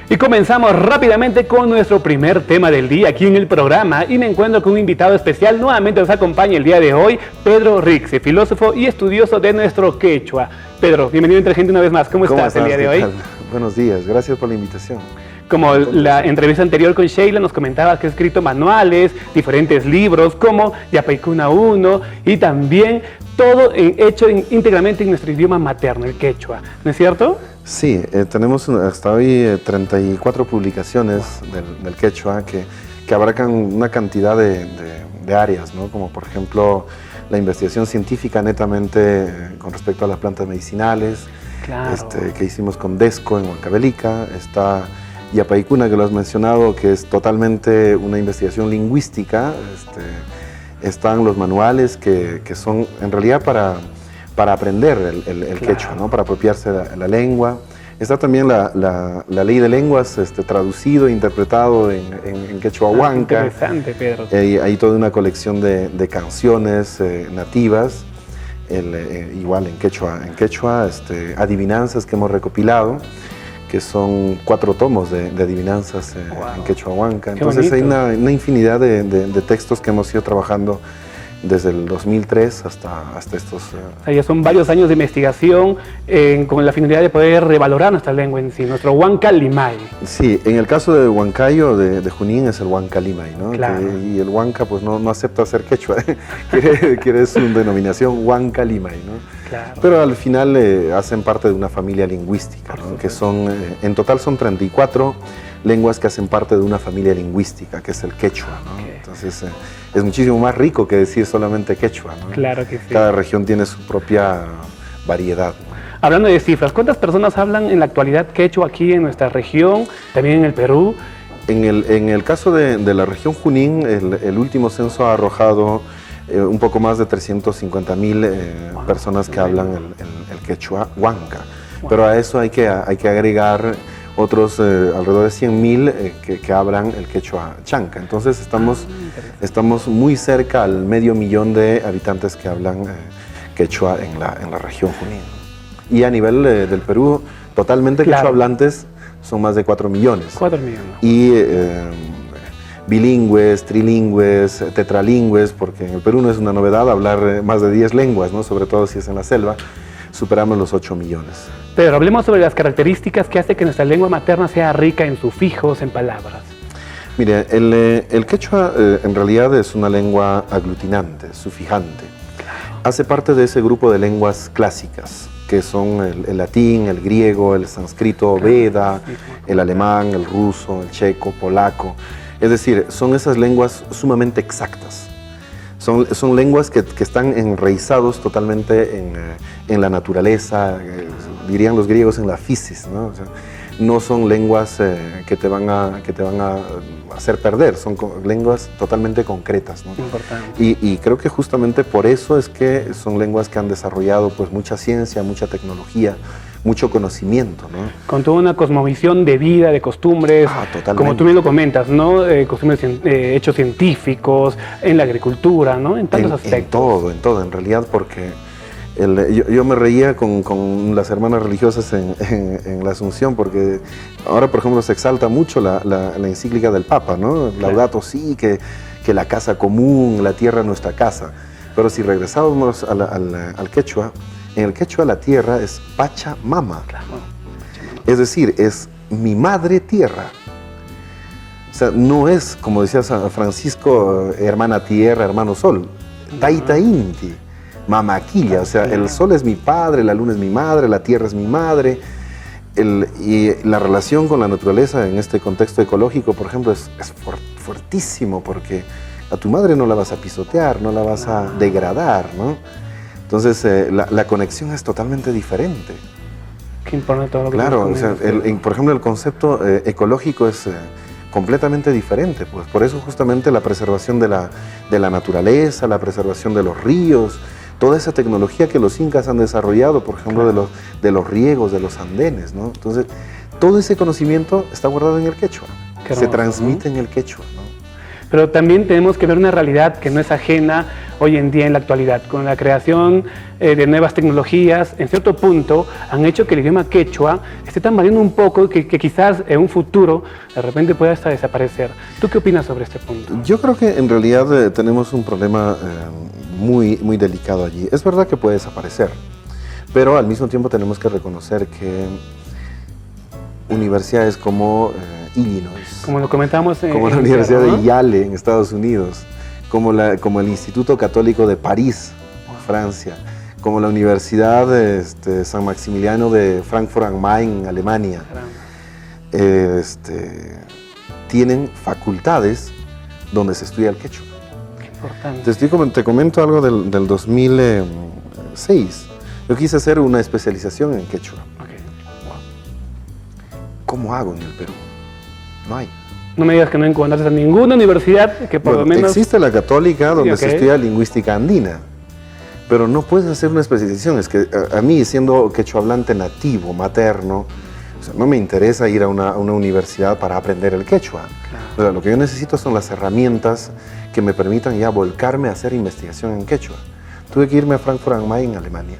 Y comenzamos rápidamente con nuestro primer tema del día aquí en el programa y me encuentro con un invitado especial. Nuevamente nos acompaña el día de hoy Pedro Rixi, filósofo y estudioso de nuestro quechua. Pedro, bienvenido entre gente una vez más. ¿Cómo estás el día de hoy? Buenos días, gracias por la invitación. Como la entrevista anterior con Sheila nos comentaba que ha escrito manuales, diferentes libros como Yapaicuna 1 y también todo hecho íntegramente en nuestro idioma materno, el quechua, ¿no es cierto? Sí, tenemos hasta hoy 34 publicaciones del quechua que abarcan una cantidad de áreas, ¿no? Como por ejemplo la investigación científica netamente con respecto a las plantas medicinales, claro. Que hicimos con Desco en Huancavelica, está Yapaicuna, que lo has mencionado, que es totalmente una investigación lingüística, están los manuales que son en realidad para aprender el claro. quechua, ¿no? Para apropiarse la lengua. Está también la ley de lenguas traducido e interpretado en quechua huanca. Interesante, Pedro. Hay toda una colección de canciones nativas, igual en quechua adivinanzas que hemos recopilado, que son 4 tomos de adivinanzas en quechua huanca. Entonces hay una infinidad de textos que hemos ido trabajando desde el 2003 hasta estos... Ya son varios años de investigación con la finalidad de poder revalorar nuestra lengua en sí, nuestro Huanca Limay. Sí, en el caso de Huancayo, de Junín, es el Huanca Limay, ¿no? Claro. Y el Huanca pues no acepta ser quechua, quiere su denominación Huanca Limay, ¿no? Claro. Pero al final hacen parte de una familia lingüística, ¿no? Que son, en total son 34 lenguas que hacen parte de una familia lingüística, que es el quechua, ¿no? Okay. Entonces es muchísimo más rico que decir solamente quechua, ¿no? Claro que sí. Cada región tiene su propia variedad, ¿no? Hablando de cifras, ¿cuántas personas hablan en la actualidad quechua aquí en nuestra región, también en el Perú? En el caso de la región Junín, el último censo ha arrojado un poco más de 350,000 personas que hablan el quechua huanca. Wow. Pero a eso hay que agregar otros alrededor de 100,000 que hablan el quechua chanca. Entonces estamos muy cerca al 500,000 de habitantes que hablan quechua en la región Junín. Y a nivel del Perú, totalmente claro. Quechua hablantes son más de 4 millones. 4 millones. Y bilingües, trilingües, tetralingües, porque en el Perú no es una novedad hablar más de 10 lenguas, ¿no? Sobre todo si es en la selva, superamos los 8 millones. Pero hablemos sobre las características que hace que nuestra lengua materna sea rica en sufijos, en palabras. Mire, el quechua en realidad es una lengua aglutinante, sufijante. Claro. Hace parte de ese grupo de lenguas clásicas, que son el latín, el griego, el sánscrito, Veda, el alemán, el ruso, el checo, polaco. Es decir, son esas lenguas sumamente exactas. Son lenguas que están enraizados totalmente en la naturaleza, dirían los griegos en la physis, ¿no? O sea, no son lenguas que te van a hacer perder, son lenguas totalmente concretas, ¿no? Importante. Y creo que justamente por eso es que son lenguas que han desarrollado pues mucha ciencia, mucha tecnología, mucho conocimiento, ¿no? Con toda una cosmovisión de vida, de costumbres, como tú bien lo comentas, ¿no? Costumbres, hechos científicos, en la agricultura, ¿no? En tantos aspectos. En todo, en realidad, porque yo me reía con las hermanas religiosas en la Asunción, porque ahora, por ejemplo, se exalta mucho la encíclica del Papa, ¿no? Claro. Laudato Si, que la casa común, la tierra nuestra casa. Pero si regresábamos al quechua, en el quechua la tierra es Pachamama. Claro. Es decir, es mi madre tierra. O sea, no es, como decía San Francisco, hermana tierra, hermano sol. Taita Inti, mamaquilla. O sea, el sol es mi padre, la luna es mi madre, la tierra es mi madre. Y la relación con la naturaleza en este contexto ecológico, por ejemplo, es fuertísimo, porque a tu madre no la vas a pisotear, no la vas a degradar, ¿no? Entonces, la conexión es totalmente diferente. Qué importante todo lo que claro, o sea, por ejemplo, el concepto ecológico es completamente diferente. Pues por eso justamente la preservación de la naturaleza, la preservación de los ríos, toda esa tecnología que los incas han desarrollado, por ejemplo, claro, de los riegos, de los andenes, ¿no? Entonces, todo ese conocimiento está guardado en el quechua, se transmite en el quechua, ¿no? Pero también tenemos que ver una realidad que no es ajena hoy en día en la actualidad, con la creación de nuevas tecnologías, en cierto punto han hecho que el idioma quechua esté tambaleando un poco, que quizás en un futuro de repente pueda hasta desaparecer. ¿Tú qué opinas sobre este punto? Yo creo que en realidad tenemos un problema muy delicado allí. Es verdad que puede desaparecer, pero al mismo tiempo tenemos que reconocer que universidades como Illinois, como lo comentamos como la Universidad de Yale en Estados Unidos, como el Instituto Católico de París, Francia, como la Universidad de San Maximiliano de Frankfurt am Main, Alemania, tienen facultades donde se estudia el quechua. Qué importante. Te comento algo del 2006. Yo quise hacer una especialización en quechua. Okay. Wow. ¿Cómo hago en el Perú? No hay. No me digas que no encontraste a ninguna universidad que por lo menos... Existe la Católica donde se estudia lingüística andina, pero no puedes hacer una especialización. Es que a mí, siendo quechua-hablante nativo, materno, o sea, no me interesa ir a una universidad para aprender el quechua. Claro. O sea, lo que yo necesito son las herramientas que me permitan ya volcarme a hacer investigación en quechua. Tuve que irme a Frankfurt am Main, en Alemania.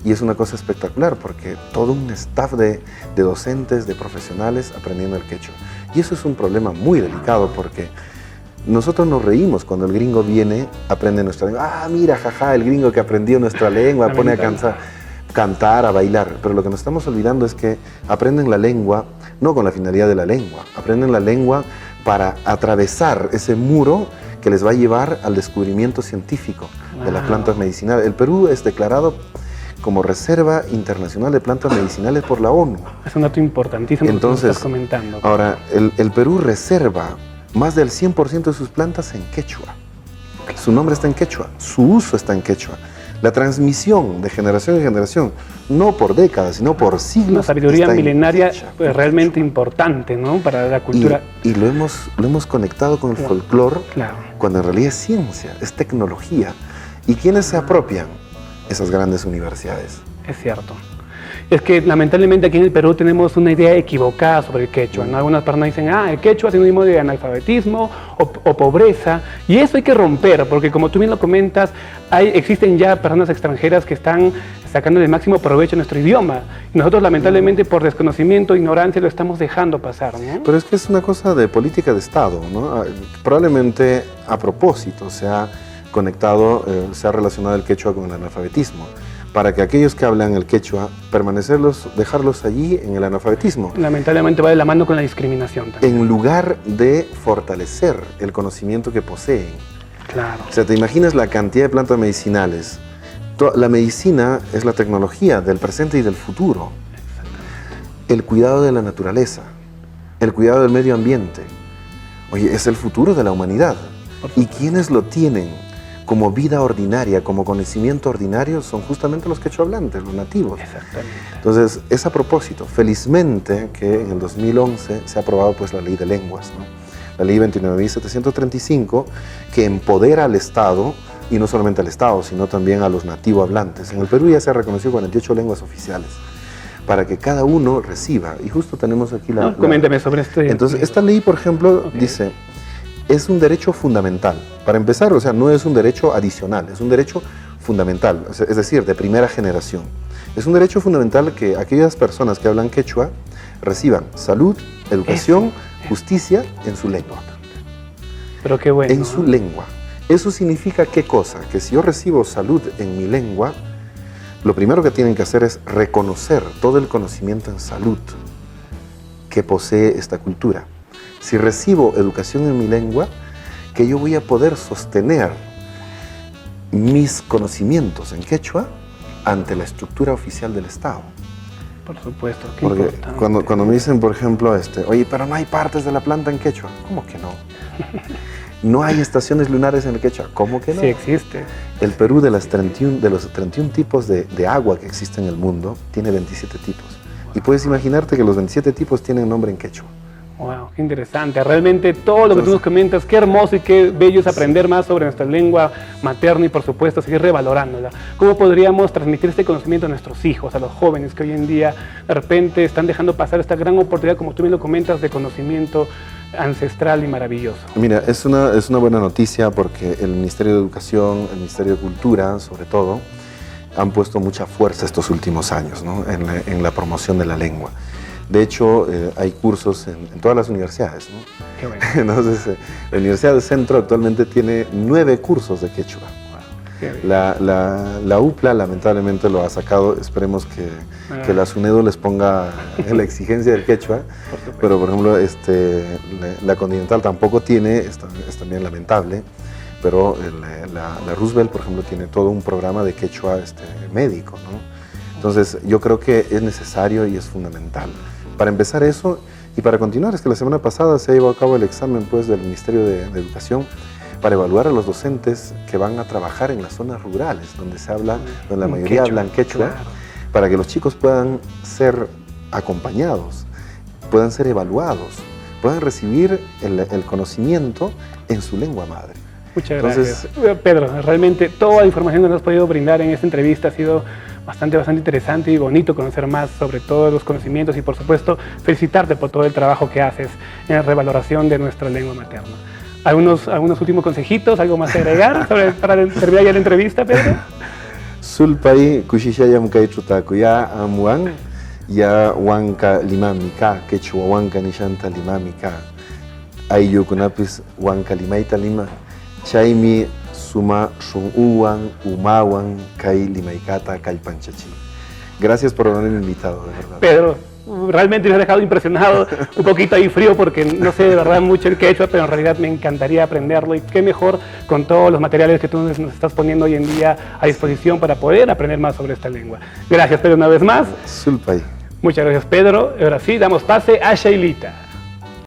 Y es una cosa espectacular porque todo un staff de docentes, de profesionales aprendiendo el quechua. Y eso es un problema muy delicado porque nosotros nos reímos cuando el gringo viene, aprende nuestra lengua. Ah, mira, jaja, el gringo que aprendió nuestra lengua, pone a cantar, a bailar. Pero lo que nos estamos olvidando es que aprenden la lengua no con la finalidad de la lengua, aprenden la lengua para atravesar ese muro que les va a llevar al descubrimiento científico de las plantas medicinales. El Perú es declarado como Reserva Internacional de Plantas Medicinales por la ONU. Es un dato importantísimo. Entonces, que estás comentando. Ahora, el Perú reserva más del 100% de sus plantas en quechua. Su nombre está en quechua, su uso está en quechua. La transmisión de generación en generación, no por décadas, sino por siglos. Una sabiduría milenaria pues, realmente importante, ¿no? Para la cultura. Y lo hemos conectado con el folclore, claro, cuando en realidad es ciencia, es tecnología. ¿Y quiénes se apropian? Esas grandes universidades. Es cierto. Es que lamentablemente aquí en el Perú tenemos una idea equivocada sobre el quechua, ¿no? Algunas personas dicen, el quechua es sinónimo de analfabetismo o pobreza, y eso hay que romper, porque como tú bien lo comentas, existen ya personas extranjeras que están sacando el máximo provecho a nuestro idioma, y nosotros lamentablemente por desconocimiento e ignorancia lo estamos dejando pasar, ¿no? Pero es que es una cosa de política de Estado, ¿no? Probablemente a propósito se ha conectado, se ha relacionado el quechua con el analfabetismo, para que aquellos que hablan el quechua, dejarlos allí en el analfabetismo. Lamentablemente va de la mano con la discriminación también. En lugar de fortalecer el conocimiento que poseen. Claro. O sea, te imaginas la cantidad de plantas medicinales. La medicina es la tecnología del presente y del futuro. El cuidado de la naturaleza, el cuidado del medio ambiente. Oye, es el futuro de la humanidad. ¿Y quiénes lo tienen como vida ordinaria, como conocimiento ordinario? Son justamente los quechohablantes, los nativos. Exactamente. Entonces, es a propósito. Felizmente que en el 2011 se ha aprobado pues, la Ley de Lenguas, ¿no? La Ley 29.735, que empodera al Estado, y no solamente al Estado, sino también a los nativo hablantes. En el Perú ya se ha reconocido 48 lenguas oficiales, para que cada uno reciba. Y justo tenemos aquí Coméntame sobre este. Entonces, esta ley, por ejemplo, dice, es un derecho fundamental. Para empezar, o sea, no es un derecho adicional, es un derecho fundamental, es decir, de primera generación. Es un derecho fundamental que aquellas personas que hablan quechua reciban salud, educación, justicia en su lengua. Pero qué bueno. En su lengua. Eso significa ¿qué cosa? Que si yo recibo salud en mi lengua, lo primero que tienen que hacer es reconocer todo el conocimiento en salud que posee esta cultura. Si recibo educación en mi lengua, que yo voy a poder sostener mis conocimientos en quechua ante la estructura oficial del Estado. Por supuesto, qué Porque importante. cuando me dicen, por ejemplo, oye, pero no hay partes de la planta en quechua. ¿Cómo que no? No hay estaciones lunares en el quechua. ¿Cómo que no? Sí existe. El Perú, de los 31 tipos de agua que existen en el mundo, tiene 27 tipos. Y puedes imaginarte que los 27 tipos tienen nombre en quechua. Wow, qué interesante. Realmente todo lo que tú nos comentas, qué hermoso y qué bello es aprender más sobre nuestra lengua materna y por supuesto seguir revalorándola. ¿Cómo podríamos transmitir este conocimiento a nuestros hijos, a los jóvenes que hoy en día de repente están dejando pasar esta gran oportunidad, como tú bien lo comentas, de conocimiento ancestral y maravilloso. Mira, es una buena noticia porque el Ministerio de Educación, el Ministerio de Cultura, sobre todo, han puesto mucha fuerza estos últimos años, ¿no? en la promoción de la lengua. De hecho, hay cursos en todas las universidades, ¿no? Qué bueno. Entonces, la Universidad del Centro actualmente tiene 9 cursos de quechua. La UPLA lamentablemente lo ha sacado, esperemos que la SUNEDU les ponga la exigencia del quechua, pero por ejemplo la Continental tampoco tiene, es también lamentable, pero la Roosevelt por ejemplo tiene todo un programa de quechua médico, ¿no? Entonces yo creo que es necesario y es fundamental. Para empezar eso y para continuar, es que la semana pasada se ha llevado a cabo el examen pues, del Ministerio de Educación para evaluar a los docentes que van a trabajar en las zonas rurales, donde se habla, donde la mayoría hablan quechua, claro, para que los chicos puedan ser acompañados, puedan ser evaluados, puedan recibir el conocimiento en su lengua madre. Muchas gracias. Pedro, realmente toda la información que nos has podido brindar en esta entrevista ha sido bastante interesante y bonito conocer más sobre todos los conocimientos y por supuesto felicitarte por todo el trabajo que haces en la revaloración de nuestra lengua materna. ¿Algunos últimos consejitos, algo más que agregar para terminar ya la entrevista, Pedro? Sulpay kushishayam kaichutakuya amuan ya wanka limamika quechua wanka nishanta limamika ayyukunapis wanka limaita lima chaymi suma shun'uwan umawan kai limaikata kallpanchachi. Gracias por haberme invitado, de verdad. Pedro, realmente me has dejado impresionado, un poquito ahí frío porque no sé de verdad mucho el quechua, pero en realidad me encantaría aprenderlo y qué mejor con todos los materiales que tú nos estás poniendo hoy en día a disposición para poder aprender más sobre esta lengua. Gracias, Pedro, una vez más. Sulpay. Muchas gracias, Pedro. Ahora sí, damos pase a Shailita.